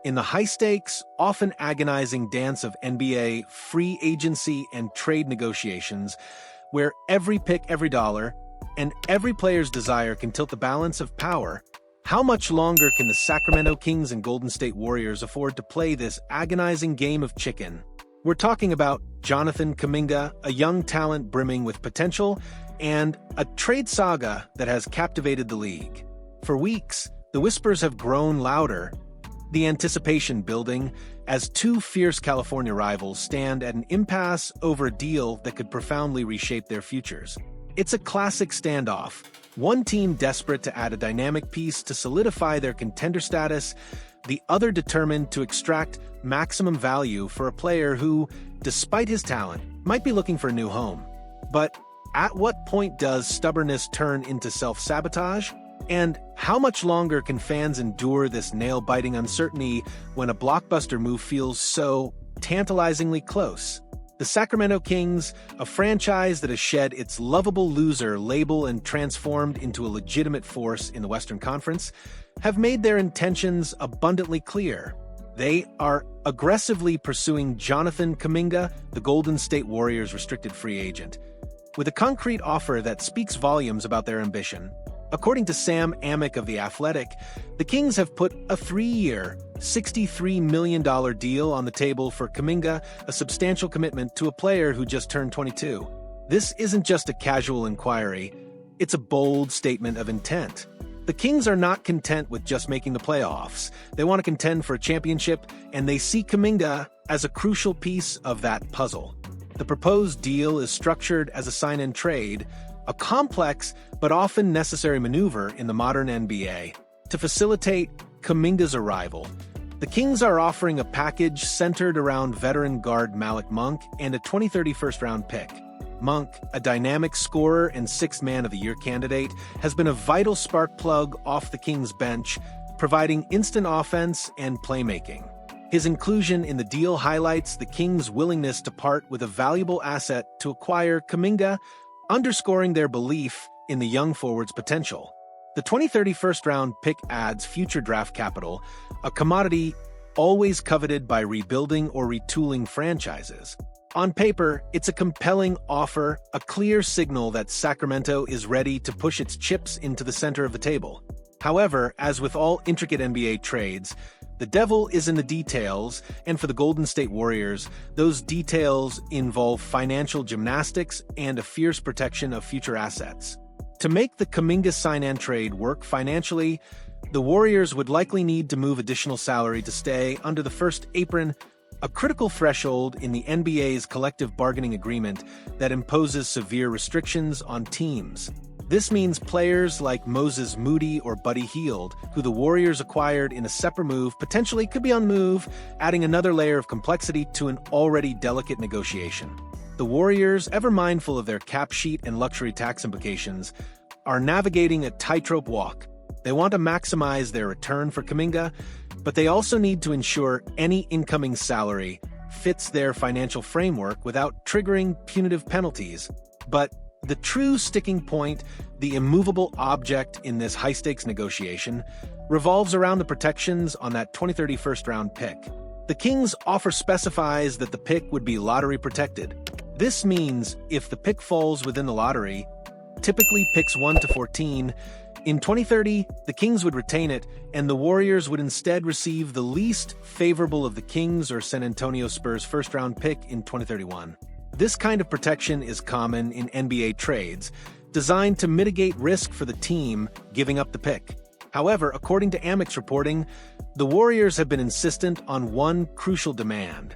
In the high-stakes, often agonizing dance of NBA free agency and trade negotiations, where every pick, every dollar, and every player's desire can tilt the balance of power, how much longer can the Sacramento Kings and Golden State Warriors afford to play this agonizing game of chicken? We're talking about Jonathan Kuminga, a young talent brimming with potential, and a trade saga that has captivated the league. For weeks, the whispers have grown louder, the anticipation building, as two fierce California rivals stand at an impasse over a deal that could profoundly reshape their futures. It's a classic standoff, one team desperate to add a dynamic piece to solidify their contender status, the other determined to extract maximum value for a player who, despite his talent, might be looking for a new home. But at what point does stubbornness turn into self-sabotage? And how much longer can fans endure this nail-biting uncertainty when a blockbuster move feels so tantalizingly close? The Sacramento Kings, a franchise that has shed its lovable loser label and transformed into a legitimate force in the Western Conference, have made their intentions abundantly clear. They are aggressively pursuing Jonathan Kuminga, the Golden State Warriors' restricted free agent, with a concrete offer that speaks volumes about their ambition. According to Sam Amick of The Athletic, the Kings have put a 3-year, $63 million deal on the table for Kaminga, a substantial commitment to a player who just turned 22. This isn't just a casual inquiry, it's a bold statement of intent. The Kings are not content with just making the playoffs. They want to contend for a championship, and they see Kaminga as a crucial piece of that puzzle. The proposed deal is structured as a sign-and-trade, a complex but often necessary maneuver in the modern NBA. To facilitate Kaminga's arrival, the Kings are offering a package centered around veteran guard Malik Monk and a 2030 first-round pick. Monk, a dynamic scorer and sixth man of the year candidate, has been a vital spark plug off the Kings bench, providing instant offense and playmaking. His inclusion in the deal highlights the Kings' willingness to part with a valuable asset to acquire Kaminga, underscoring their belief in the young forward's potential. The 2030 first-round pick adds future draft capital, a commodity always coveted by rebuilding or retooling franchises. On paper, it's a compelling offer, a clear signal that Sacramento is ready to push its chips into the center of the table. However, as with all intricate NBA trades, the devil is in the details, and for the Golden State Warriors, those details involve financial gymnastics and a fierce protection of future assets. To make the Kaminga sign-and-trade work financially, the Warriors would likely need to move additional salary to stay under the first apron, a critical threshold in the NBA's collective bargaining agreement that imposes severe restrictions on teams. This means players like Moses Moody or Buddy Hield, who the Warriors acquired in a separate move, potentially could be on move, adding another layer of complexity to an already delicate negotiation. The Warriors, ever mindful of their cap sheet and luxury tax implications, are navigating a tightrope walk. They want to maximize their return for Kaminga, but they also need to ensure any incoming salary fits their financial framework without triggering punitive penalties. But the true sticking point, the immovable object in this high-stakes negotiation, revolves around the protections on that 2030 first-round pick. The Kings' offer specifies that the pick would be lottery protected. This means if the pick falls within the lottery, typically picks 1 to 14, in 2030, the Kings would retain it, and the Warriors would instead receive the least favorable of the Kings or San Antonio Spurs first-round pick in 2031. This kind of protection is common in NBA trades, designed to mitigate risk for the team giving up the pick. However, according to Amick's reporting, the Warriors have been insistent on one crucial demand.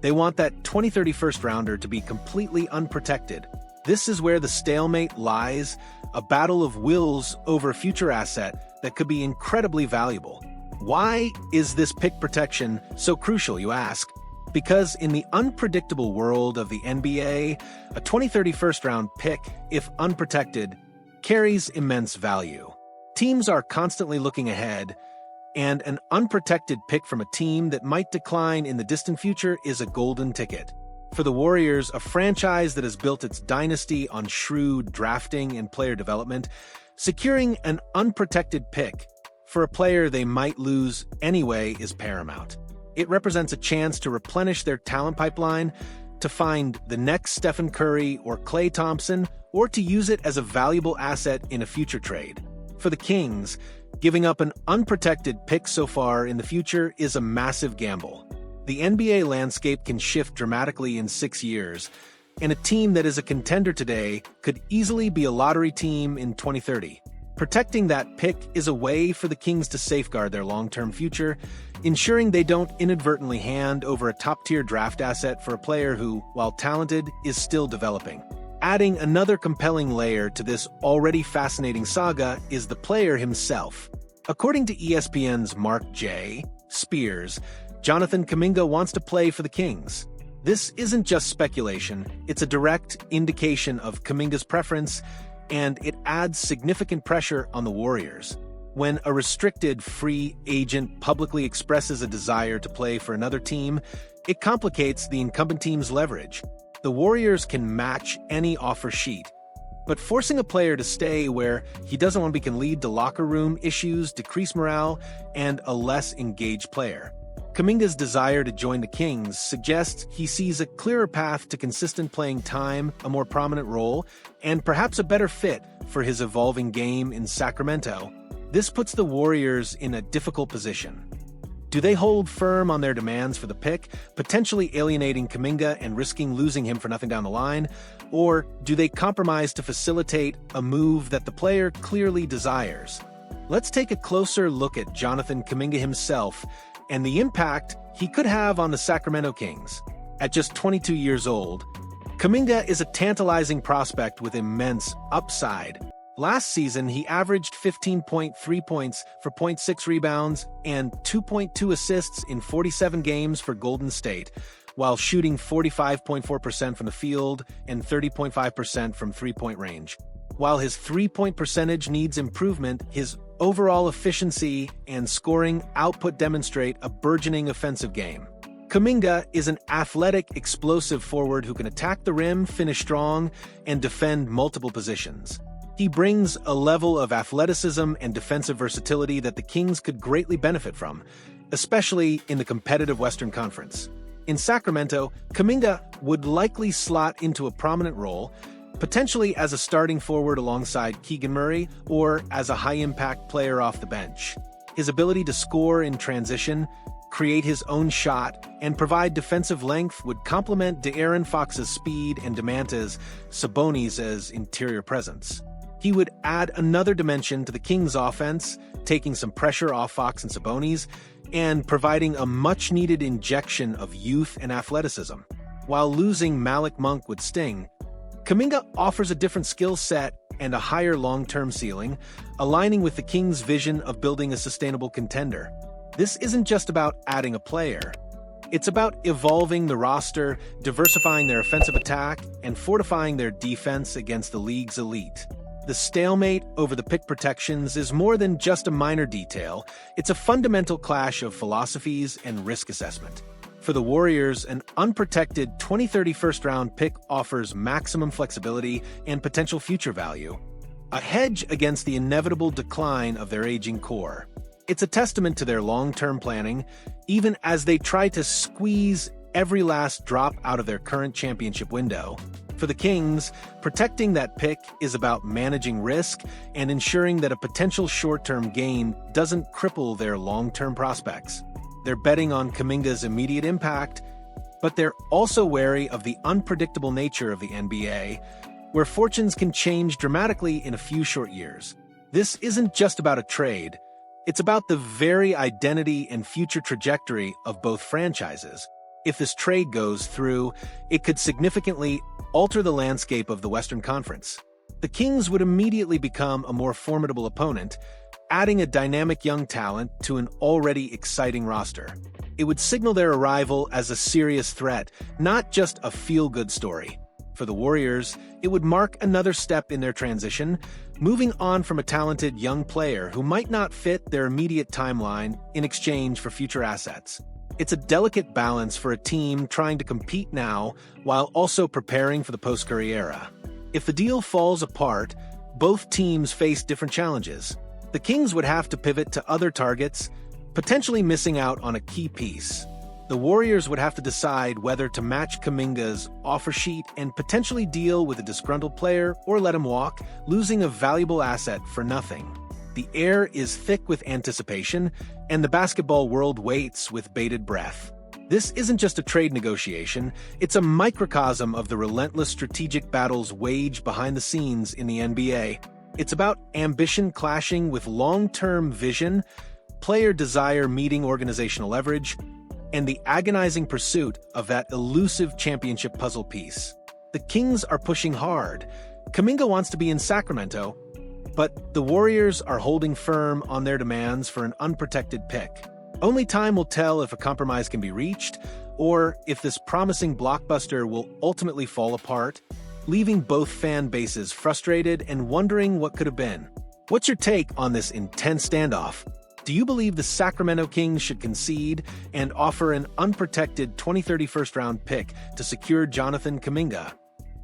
They want that 2030 first-rounder to be completely unprotected. This is where the stalemate lies, a battle of wills over a future asset that could be incredibly valuable. Why is this pick protection so crucial, you ask? Because in the unpredictable world of the NBA, a 2030 first-round pick, if unprotected, carries immense value. Teams are constantly looking ahead, and an unprotected pick from a team that might decline in the distant future is a golden ticket. For the Warriors, a franchise that has built its dynasty on shrewd drafting and player development, securing an unprotected pick for a player they might lose anyway is paramount. It represents a chance to replenish their talent pipeline, to find the next Stephen Curry or Klay Thompson, or to use it as a valuable asset in a future trade. For the Kings, giving up an unprotected pick so far in the future is a massive gamble. The NBA landscape can shift dramatically in 6 years, and a team that is a contender today could easily be a lottery team in 2030. Protecting that pick is a way for the Kings to safeguard their long-term future, ensuring they don't inadvertently hand over a top-tier draft asset for a player who, while talented, is still developing. Adding another compelling layer to this already fascinating saga is the player himself. According to ESPN's Mark J. Spears, Jonathan Kuminga wants to play for the Kings. This isn't just speculation, it's a direct indication of Kaminga's preference, and it adds significant pressure on the Warriors. When a restricted free agent publicly expresses a desire to play for another team, it complicates the incumbent team's leverage. The Warriors can match any offer sheet, but forcing a player to stay where he doesn't want to be can lead to locker room issues, decreased morale, and a less engaged player. Kaminga's desire to join the Kings suggests he sees a clearer path to consistent playing time, a more prominent role, and perhaps a better fit for his evolving game in Sacramento. This puts the Warriors in a difficult position. Do they hold firm on their demands for the pick, potentially alienating Kaminga and risking losing him for nothing down the line? Or do they compromise to facilitate a move that the player clearly desires? Let's take a closer look at Jonathan Kuminga himself and the impact he could have on the Sacramento Kings. At just 22 years old, Kaminga is a tantalizing prospect with immense upside. Last season, he averaged 15.3 points for 0.6 rebounds and 2.2 assists in 47 games for Golden State, while shooting 45.4% from the field and 30.5% from three-point range. While his three-point percentage needs improvement, his overall efficiency and scoring output demonstrate a burgeoning offensive game. Kaminga is an athletic, explosive forward who can attack the rim, finish strong, and defend multiple positions. He brings a level of athleticism and defensive versatility that the Kings could greatly benefit from, especially in the competitive Western Conference. In Sacramento, Kaminga would likely slot into a prominent role, potentially as a starting forward alongside Keegan Murray or as a high-impact player off the bench. His ability to score in transition, create his own shot, and provide defensive length would complement De'Aaron Fox's speed and Domantas Sabonis' interior presence. He would add another dimension to the Kings' offense, taking some pressure off Fox and Sabonis, and providing a much-needed injection of youth and athleticism. While losing Malik Monk would sting, Kaminga offers a different skill set and a higher long-term ceiling, aligning with the Kings' vision of building a sustainable contender. This isn't just about adding a player. It's about evolving the roster, diversifying their offensive attack, and fortifying their defense against the league's elite. The stalemate over the pick protections is more than just a minor detail. It's a fundamental clash of philosophies and risk assessment. For the Warriors, an unprotected 2030 first-round pick offers maximum flexibility and potential future value, a hedge against the inevitable decline of their aging core. It's a testament to their long-term planning, even as they try to squeeze every last drop out of their current championship window. For the Kings, protecting that pick is about managing risk and ensuring that a potential short-term gain doesn't cripple their long-term prospects. They're betting on Kaminga's immediate impact, but they're also wary of the unpredictable nature of the NBA, where fortunes can change dramatically in a few short years. This isn't just about a trade. It's about the very identity and future trajectory of both franchises. If this trade goes through, it could significantly alter the landscape of the Western Conference. The Kings would immediately become a more formidable opponent, adding a dynamic young talent to an already exciting roster. It would signal their arrival as a serious threat, not just a feel-good story. For the Warriors, it would mark another step in their transition, moving on from a talented young player who might not fit their immediate timeline in exchange for future assets. It's a delicate balance for a team trying to compete now while also preparing for the post-Curry era. If the deal falls apart, both teams face different challenges. The Kings would have to pivot to other targets, potentially missing out on a key piece. The Warriors would have to decide whether to match Kaminga's offer sheet and potentially deal with a disgruntled player or let him walk, losing a valuable asset for nothing. The air is thick with anticipation, and the basketball world waits with bated breath. This isn't just a trade negotiation, it's a microcosm of the relentless strategic battles waged behind the scenes in the NBA. It's about ambition clashing with long-term vision, player desire meeting organizational leverage, and the agonizing pursuit of that elusive championship puzzle piece. The Kings are pushing hard. Kaminga wants to be in Sacramento, but the Warriors are holding firm on their demands for an unprotected pick. Only time will tell if a compromise can be reached, or if this promising blockbuster will ultimately fall apart, leaving both fan bases frustrated and wondering what could have been. What's your take on this intense standoff? Do you believe the Sacramento Kings should concede and offer an unprotected 2030 first-round pick to secure Jonathan Kuminga,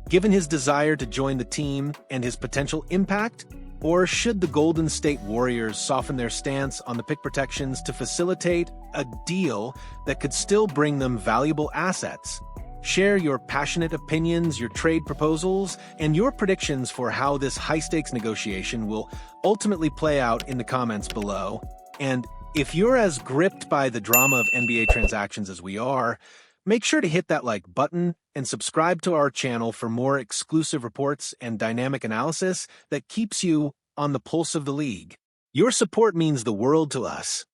given his desire to join the team and his potential impact? Or should the Golden State Warriors soften their stance on the pick protections to facilitate a deal that could still bring them valuable assets? Share your passionate opinions, your trade proposals, and your predictions for how this high-stakes negotiation will ultimately play out in the comments below. And if you're as gripped by the drama of NBA transactions as we are, make sure to hit that like button and subscribe to our channel for more exclusive reports and dynamic analysis that keeps you on the pulse of the league. Your support means the world to us.